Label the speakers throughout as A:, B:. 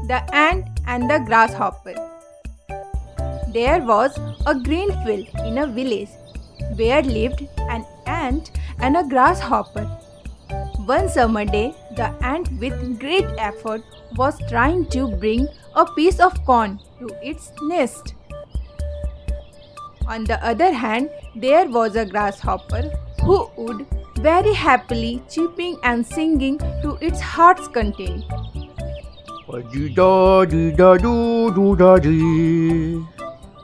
A: The Ant and the Grasshopper. There was a green field in a village where lived an ant and a grasshopper. One summer day, the ant, with great effort, was trying to bring a piece of corn to its nest. On the other hand, there was a grasshopper who would very happily chirping and singing to its heart's content.
B: Dee da dee da do da dee.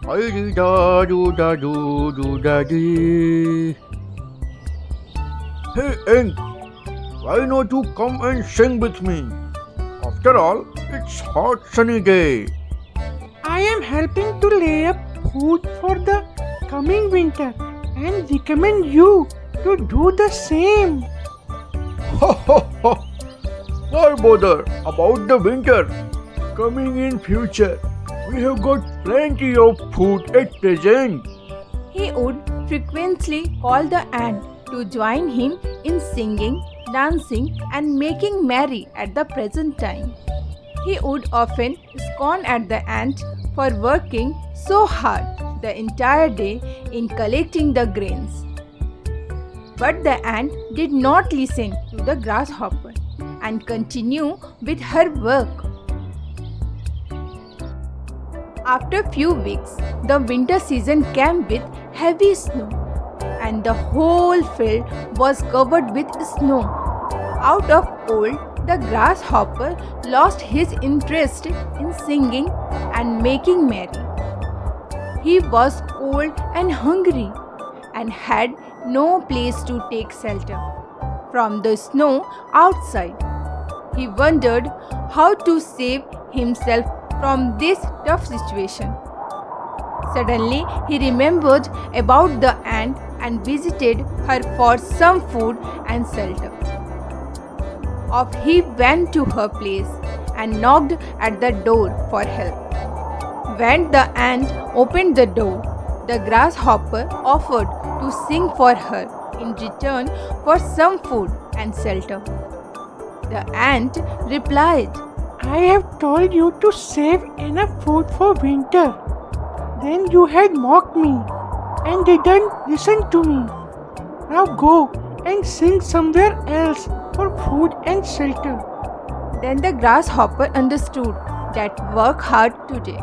B: Dee da do da dee. Hey Ant, why not you come and sing with me? After all, it's hot sunny day.
C: I am helping to lay up food for the coming winter and recommend you to do the same.
B: Ha ha ha! Why bother about the winter? Coming in future, we have got plenty of food at present.
A: He would frequently call the ant to join him in singing, dancing, and making merry at the present time. He would often scorn at the ant for working so hard the entire day in collecting the grains. But the ant did not listen to the grasshopper and continued with her work. After few weeks, the winter season came with heavy snow, and the whole field was covered with snow. Out of cold, the grasshopper lost his interest in singing and making merry. He was cold and hungry and had no place to take shelter from the snow outside. He wondered how to save himself from this tough situation. Suddenly, he remembered about the ant and visited her for some food and shelter. Off he went to her place and knocked at the door for help. When the ant opened the door, the grasshopper offered to sing for her in return for some food and shelter. The ant replied,
C: I have told you to save enough food for winter. Then you had mocked me and didn't listen to me. Now go and sing somewhere else for food and shelter.
A: Then the grasshopper understood that work hard today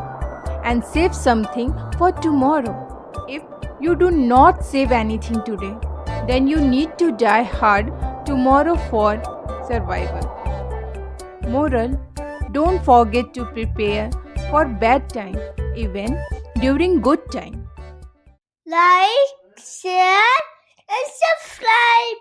A: and save something for tomorrow. If you do not save anything today, then you need to die hard tomorrow for survival. Moral: don't forget to prepare for bad time, even during good time.
D: Like, share, and subscribe.